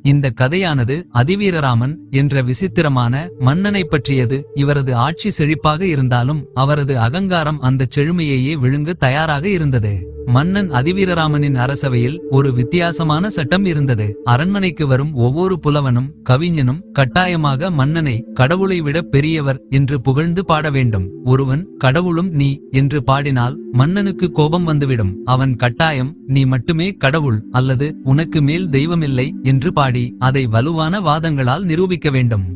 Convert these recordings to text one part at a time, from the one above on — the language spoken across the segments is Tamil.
இந்த கதையானது அதிவீரராமன் என்ற விசித்திரமான மன்னனை பற்றியது. இவரது ஆட்சி செழிப்பாக இருந்தாலும் அவரது அகங்காரம் அந்த செழுமையையே விழுங்க தயாராக இருந்தது. மன்னன் அதிவீரராமனின் அரசவையில் ஒரு வித்தியாசமான சட்டம் இருந்தது. அரண்மனைக்கு வரும் ஒவ்வொரு புலவனும் கவிஞனும் கட்டாயமாக மன்னனை கடவுளை விட பெரியவர் என்று புகழ்ந்து பாட வேண்டும். ஒருவன் கடவுளும் நீ என்று பாடினால் மன்னனுக்கு கோபம் வந்துவிடும். அவன் கட்டாயம் நீ மட்டுமே கடவுள் அல்லது உனக்கு மேல் தெய்வமில்லை என்று பாடி அதை வலுவான வாதங்களால் நிரூபிக்க வேண்டும்.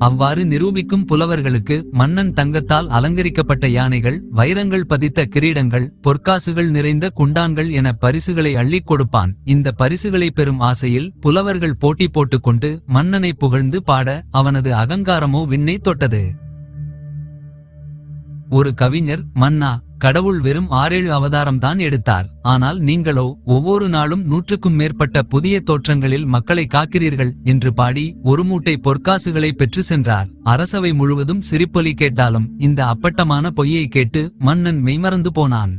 அவ்வாறு நிரூபிக்கும் புலவர்களுக்கு மன்னன் தங்கத்தால் அலங்கரிக்கப்பட்ட யானைகள், வைரங்கள் பதித்த கிரீடங்கள், பொற்காசுகள் நிறைந்த குண்டான்கள் என பரிசுகளை அள்ளிக் கொடுப்பான். இந்த பரிசுகளை பெறும் ஆசையில் புலவர்கள் போட்டி போட்டுக்கொண்டு மன்னனை புகழ்ந்து பாட அவனது அகங்காரமோ விண்ணை தொட்டது. ஒரு கவிஞர், மன்னா, கடவுள் வெறும் 6-7 அவதாரம்தான் எடுத்தார். ஆனால் நீங்களோ ஒவ்வொரு நாளும் 100க்கும் மேற்பட்ட புதிய தோற்றங்களில் மக்களை காக்கிறீர்கள் என்று பாடி ஒரு மூட்டை பொற்காசுகளை பெற்று சென்றார். அரசவை முழுவதும் சிரிப்பொலி கேட்டாலும் இந்த அப்பட்டமான பொய்யை கேட்டு மன்னன் மெய்மறந்து போனான்.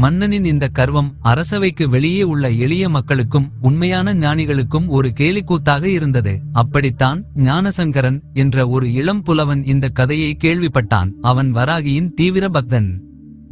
மன்னனின் இந்த கர்வம் அரசவைக்கு வெளியே உள்ள எளிய மக்களுக்கும் உண்மையான ஞானிகளுக்கும் ஒரு கேலிக்கூத்தாக இருந்தது. அப்படித்தான் ஞானசங்கரன் என்ற ஒரு இளம் புலவன் இந்த கதையை கேள்விப்பட்டான். அவன் வராகியின் தீவிர பக்தன்.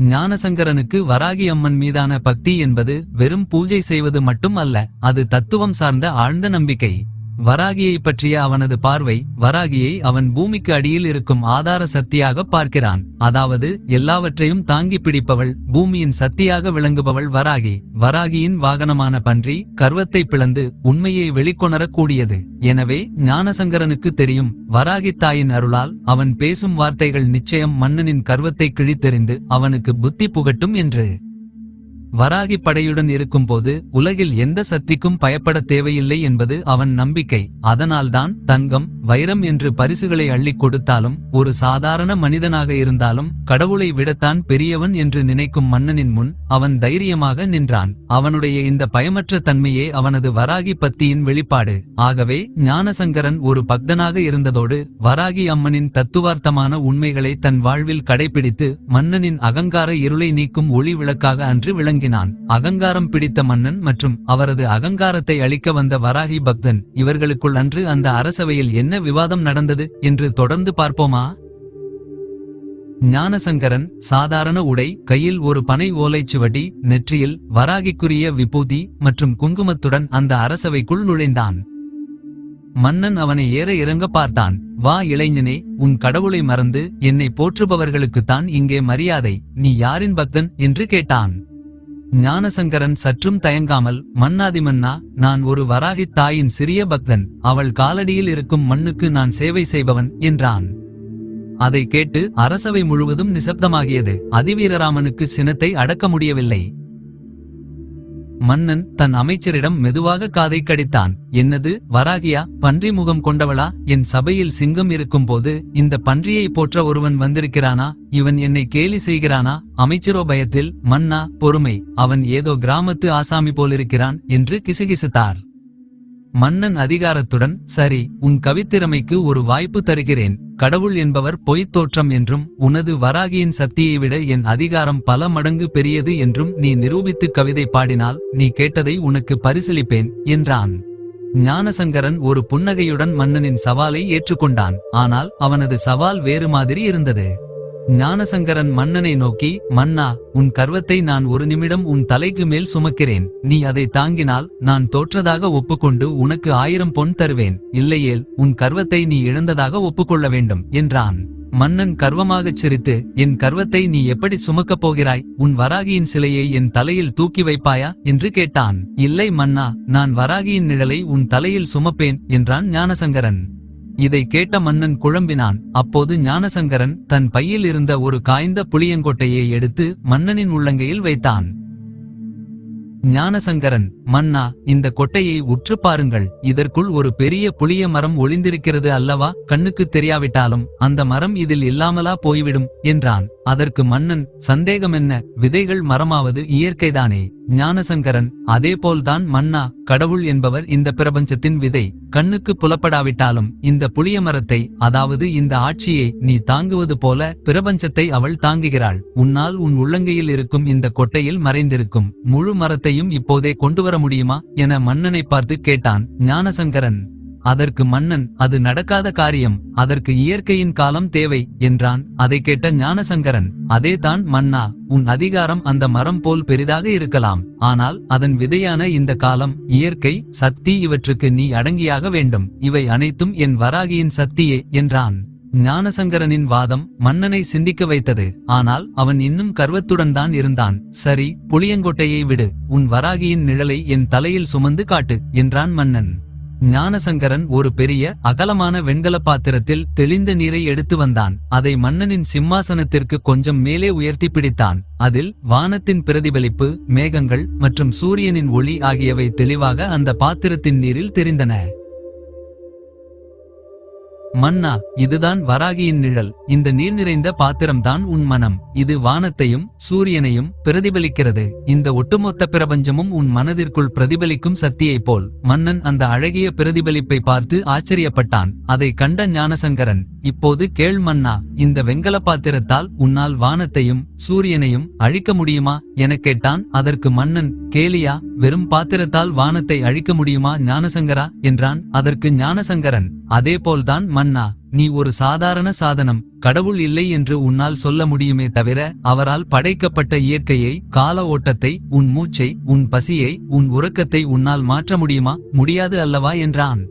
ஞானசங்கரனுக்கு வராகி அம்மன் மீதான பக்தி என்பது வெறும் பூஜை செய்வது மட்டும் அல்ல, அது தத்துவம் சார்ந்த ஆழ்ந்த நம்பிக்கை. வராகியை பற்றிய அவனது பார்வை, வராகியை அவன் பூமிக்கு அடியில் இருக்கும் ஆதார சக்தியாக பார்க்கிறான். அதாவது எல்லாவற்றையும் தாங்கி பிடிப்பவள், பூமியின் சக்தியாக விளங்குபவள் வராகி. வராகியின் வாகனமான பன்றி கர்வத்தை பிளந்து உண்மையை வெளிக்கொணரக்கூடியது. எனவே ஞானசங்கரனுக்கு தெரியும், வராகி தாயின் அருளால் அவன் பேசும் வார்த்தைகள் நிச்சயம் மன்னனின் கர்வத்தை கிழித்தெறிந்து அவனுக்கு புத்தி புகட்டும் என்று. வராகி படையுடன் இருக்கும்போது உலகில் எந்த சக்திக்கும் பயப்பட தேவையில்லை என்பது அவன் நம்பிக்கை. அதனால்தான் தங்கம், வைரம் என்று பரிசுகளை அள்ளிக் கொடுத்தாலும் ஒரு சாதாரண மனிதனாக இருந்தாலும் கடவுளை விடத்தான் பெரியவன் என்று நினைக்கும் மன்னனின் முன் அவன் தைரியமாக நின்றான். அவனுடைய இந்த பயமற்ற தன்மையே அவனது வராகி பக்தியின் வெளிப்பாடு. ஆகவே ஞானசங்கரன் ஒரு பக்தனாக இருந்ததோடு வராகி அம்மனின் தத்துவார்த்தமான உண்மைகளை தன் வாழ்வில் கடைபிடித்து மன்னனின் அகங்கார இருளை நீக்கும் ஒளி விளக்காக அன்று விளங்கினான். அகங்காரம் பிடித்த மன்னன் மற்றும் அவரது அகங்காரத்தை அழிக்க வந்த வராகி பக்தன், இவர்களுக்குள் அன்று அந்த அரசவையில் என்ன விவாதம் நடந்தது என்று தொடர்ந்து பார்ப்போமா? ஞானசங்கரன் சாதாரண உடை, கையில் ஒரு பனை ஓலைச்சுவடி, நெற்றியில் வராகிக்குரிய விபூதி மற்றும் குங்குமத்துடன் அந்த அரசவைக்குள் நுழைந்தான். மன்னன் அவனை ஏற இறங்க பார்த்தான். வா இளைஞனே, உன் கடவுளை மறந்து என்னை போற்றுபவர்களுக்குத்தான் இங்கே மரியாதை. நீ யாரின் பக்தன் என்று கேட்டான். ஞானசங்கரன் சற்றும் தயங்காமல், மன்னாதிமன்னா, நான் ஒரு வராகித் தாயின் சிறிய பக்தன். அவள் காலடியில் இருக்கும் மண்ணுக்கு நான் சேவை செய்பவன் என்றான். அதை கேட்டு அரசவை முழுவதும் நிசப்தமாகியது. அதிவீரராமனுக்கு சினத்தை அடக்க முடியவில்லை. மன்னன் தன் அமைச்சரிடம் மெதுவாக காதை கடித்தான். என்னது, வராகியா, பன்றி முகம் கொண்டவளா? என் சபையில் சிங்கம் இருக்கும் போது இந்த பன்றியை போற்ற ஒருவன் வந்திருக்கிறானா? இவன் என்னை கேலி செய்கிறானா? அமைச்சரோ பயத்தில், மன்னா, பொறுமை, அவன் ஏதோ கிராமத்து ஆசாமி போலிருக்கிறான் என்று கிசுகிசுத்தார். மன்னன் அதிகாரத்துடன், சரி, உன் கவித்திறமைக்கு ஒரு வாய்ப்பு தருகிறேன். கடவுள் என்பவர் பொய்த் தோற்றம் என்றும் உனது வராகியின் சக்தியை விட என் அதிகாரம் பல மடங்கு பெரியது என்றும் நீ நிரூபித்து கவிதை பாடினால் நீ கேட்டதை உனக்கு பரிசளிப்பேன் என்றான். ஞானசங்கரன் ஒரு புன்னகையுடன் மன்னனின் சவாலை ஏற்றுக்கொண்டான். ஆனால் அவனது சவால் வேறு மாதிரி இருந்தது. ஞானசங்கரன் மன்னனை நோக்கி, மன்னா, உன் கர்வத்தை நான் ஒரு நிமிடம் உன் தலைக்கு மேல் சுமக்கிறேன். நீ அதை தாங்கினால் நான் தோற்றதாக ஒப்புக்கொண்டு உனக்கு 1000 பொன் தருவேன். இல்லையேல் உன் கர்வத்தை நீ இழந்ததாக ஒப்புக்கொள்ள வேண்டும் என்றான். மன்னன் கர்வமாகச் சிரித்து, என் கர்வத்தை நீ எப்படி சுமக்கப் போகிறாய்? உன் வராகியின் சிலையை என் தலையில் தூக்கி வைப்பாயா என்று கேட்டான். இல்லை மன்னா, நான் வராகியின் நிழலை உன் தலையில் சுமப்பேன் என்றான் ஞானசங்கரன். இதை கேட்ட மன்னன் குழம்பினான். அப்போது ஞானசங்கரன் தன் பையில் இருந்த ஒரு காய்ந்த புளியங்கொட்டையை எடுத்து மன்னனின் உள்ளங்கையில் வைத்தான். ஞானசங்கரன், மன்னா, இந்த கொட்டையை உற்று பாருங்கள். இதற்குள் ஒரு பெரிய புளிய மரம் ஒளிந்திருக்கிறது அல்லவா? கண்ணுக்கு தெரியாவிட்டாலும் அந்த மரம் இதில் இல்லாமலா போய்விடும் என்றான். அதற்கு மன்னன், சந்தேகமென்ன, விதைகள் மரமாவது இயற்கைதானே. ஞானசங்கரன்: அதேபோல்தான் மன்னா, கடவுள் என்பவர் இந்த பிரபஞ்சத்தின் விதை. கண்ணுக்கு புலப்படாவிட்டாலும் இந்த புளிய மரத்தை, அதாவது இந்த ஆட்சியை நீ தாங்குவது போல பிரபஞ்சத்தை அவள் தாங்குகிறாள். உன்னால் உன் உள்ளங்கையில் இருக்கும் இந்த கொட்டையில் மறைந்திருக்கும் முழு மரத்தையும் இப்போதே கொண்டுவர முடியுமா என மன்னனை பார்த்து கேட்டான் ஞானசங்கரன். அதற்கு மன்னன், அது நடக்காத காரியம், அதற்கு இயற்கையின் காலம் தேவை என்றான். அதை கேட்ட ஞானசங்கரன், அதேதான் மன்னா, உன் அதிகாரம் அந்த மரம் போல் பெரிதாக இருக்கலாம். ஆனால் அதன் விதையான இந்த காலம், இயற்கை, சக்தி, இவற்றுக்கு நீ அடங்கியாக வேண்டும். இவை அனைத்தும் என் வராகியின் சக்தியே என்றான். ஞானசங்கரனின் வாதம் மன்னனை சிந்திக்க வைத்தது. ஆனால் அவன் இன்னும் கர்வத்துடன் தான் இருந்தான். சரி, புளியங்கொட்டையை விடு, உன் வராகியின் நிழலை என் தலையில் சுமந்து காட்டு என்றான் மன்னன். ஞானசங்கரன் ஒரு பெரிய அகலமான வெண்கல பாத்திரத்தில் தெளிந்த நீரை எடுத்து வந்தான். அதை மன்னனின் சிம்மாசனத்திற்கு கொஞ்சம் மேலே உயர்த்தி பிடித்தான். அதில் வானத்தின் பிரதிபலிப்பு, மேகங்கள் மற்றும் சூரியனின் ஒளி ஆகியவை தெளிவாக அந்த பாத்திரத்தின் நீரில் தெரிந்தன. மன்னா, இதுதான் வராகியின் நிழல். இந்த நீர் நிறைந்த பாத்திரம்தான் உன் மனம். இது வானத்தையும் சூரியனையும் பிரதிபலிக்கிறது. இந்த ஒட்டுமொத்த பிரபஞ்சமும் உன் மனதிற்குள் பிரதிபலிக்கும் சக்தியைப் போல். மன்னன் அந்த அழகிய பிரதிபலிப்பை பார்த்து ஆச்சரியப்பட்டான். அதை கண்ட ஞானசங்கரன், இப்போது கேள் மன்னா, இந்த வெண்கல பாத்திரத்தால் உன்னால் வானத்தையும் சூரியனையும் அழிக்க முடியுமா என கேட்டான். அதற்கு மன்னன், கேலியா, வெறும் பாத்திரத்தால் வானத்தை அழிக்க முடியுமா ஞானசங்கரா என்றான். அதற்கு ஞானசங்கரன், அதேபோல்தான் மன்னா, நீ ஒரு சாதாரண சாதனம். கடவுள் இல்லை என்று உன்னால் சொல்ல முடியுமே தவிர, அவரால் படைக்கப்பட்ட இயற்கையை, கால ஓட்டத்தை, உன் மூச்சை, உன் பசியை, உன் உறக்கத்தை உன்னால் மாற்ற முடியுமா? முடியாது அல்லவா என்றான்.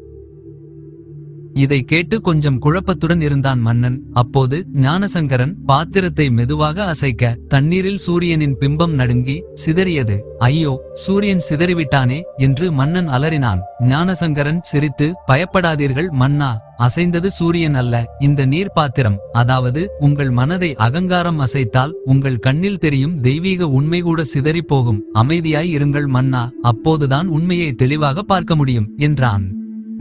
இதை கேட்டு கொஞ்சம் குழப்பத்துடன் இருந்தான் மன்னன். அப்போது ஞானசங்கரன் பாத்திரத்தை மெதுவாக அசைக்க தண்ணீரில் சூரியனின் பிம்பம் நடுங்கி சிதறியது. ஐயோ, சூரியன் சிதறிவிட்டானே என்று மன்னன் அலறினான். ஞானசங்கரன் சிரித்து, பயப்படாதீர்கள் மன்னா, அசைந்தது சூரியன் அல்ல, இந்த நீர் பாத்திரம். அதாவது உங்கள் மனதை அகங்காரம் அசைத்தால் உங்கள் கண்ணில் தெரியும் தெய்வீக உண்மை கூட சிதறி போகும். அமைதியாய் இருங்கள் மன்னா, அப்போதுதான் உண்மையை தெளிவாக பார்க்க முடியும் என்றான்.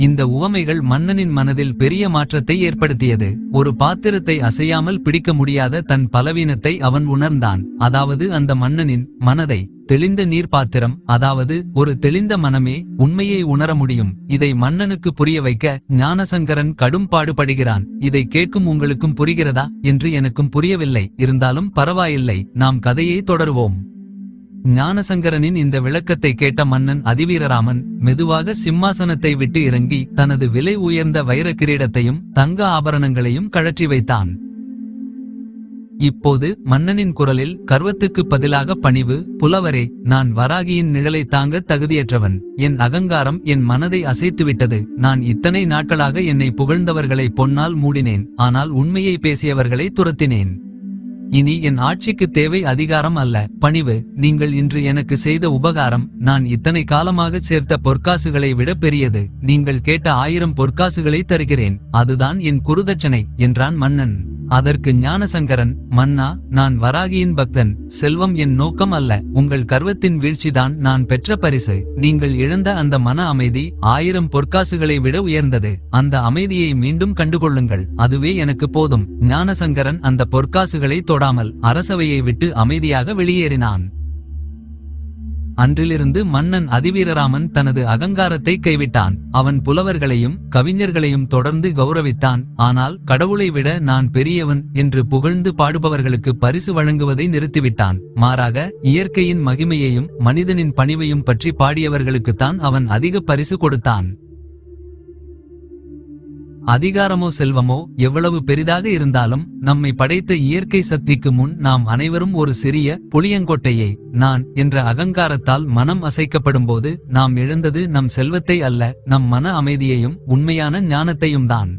இந்த உவமைகள் மன்னனின் மனதில் பெரிய மாற்றத்தை ஏற்படுத்தியது. ஒரு பாத்திரத்தை அசையாமல் பிடிக்க முடியாத தன் பலவீனத்தை அவன் உணர்ந்தான். அதாவது அந்த மன்னனின் மனதை தெளிந்த நீர் பாத்திரம், அதாவது ஒரு தெளிந்த மனமே உண்மையை உணர முடியும். இதை மன்னனுக்கு புரிய வைக்க ஞானசங்கரன் கடும் பாடுபடுகிறான். இதை கேட்கும் உங்களுக்கும் புரிகிறதா என்று எனக்கும் புரியவில்லை. இருந்தாலும் பரவாயில்லை, நாம் கதையை தொடருவோம். ஞானசங்கரனின் இந்த விளக்கத்தை கேட்ட மன்னன் அதிவீரராமன் மெதுவாக சிம்மாசனத்தை விட்டு இறங்கி தனது விலை உயர்ந்த வைர கிரீடத்தையும் தங்க ஆபரணங்களையும் கழற்றி வைத்தான். இப்போது மன்னனின் குரலில் கர்வத்துக்கு பதிலாக பணிவு, புலவரே, நான் வராகியின் நிழலை தாங்க தகுதியற்றவன். என் அகங்காரம் என் மனதை அசைத்துவிட்டது. நான் இத்தனை நாட்களாக என்னை புகழ்ந்தவர்களை பொன்னால் மூடினேன். ஆனால் உண்மையை பேசியவர்களை துரத்தினேன். இனி என் ஆட்சிக்கு தேவை அதிகாரம் அல்ல, பணிவு. நீங்கள் இன்று எனக்கு செய்த உபகாரம் நான் இத்தனை காலமாக சேர்த்த பொற்காசுகளை விட பெரியது. நீங்கள் கேட்ட 1000 பொற்காசுகளை தருகிறேன். அதுதான் என் குருதட்சணை என்றான் மன்னன். அதற்கு ஞானசங்கரன், மன்னா, நான் வராகியின் பக்தன். செல்வம் என் நோக்கம் அல்ல. உங்கள் கர்வத்தின் வீழ்ச்சிதான் நான் பெற்ற பரிசு. நீங்கள் இழந்த அந்த மன அமைதி 1000 பொற்காசுகளை விட உயர்ந்தது. அந்த அமைதியை மீண்டும் கண்டுகொள்ளுங்கள், அதுவே எனக்கு போதும். ஞானசங்கரன் அந்த பொற்காசுகளை தொடாமல் அரசவையை விட்டு அமைதியாக வெளியேறினான். அன்றிலிருந்து மன்னன் அதிவீரராமன் தனது அகங்காரத்தை கைவிட்டான். அவன் புலவர்களையும் கவிஞர்களையும் தொடர்ந்து கௌரவித்தான். ஆனால் கடவுளை விட நான் பெரியவன் என்று புகழ்ந்து பாடுபவர்களுக்கு பரிசு வழங்குவதை நிறுத்திவிட்டான். மாறாக இயற்கையின் மகிமையையும் மனிதனின் பணிவையும் பற்றி பாடியவர்களுக்குத்தான் அவன் அதிக பரிசு கொடுத்தான். அதிகாரமோ செல்வமோ எவ்வளவு பெரிதாக இருந்தாலும் நம்மை படைத்த இயற்கை சக்திக்கு முன் நாம் அனைவரும் ஒரு சிறிய புளியங்கொட்டையை. நான் என்ற அகங்காரத்தால் மனம் அசைக்கப்படும்போது நாம் இழந்தது நம் செல்வத்தை அல்ல, நம் மன அமைதியையும் உண்மையான ஞானத்தையும் தான்.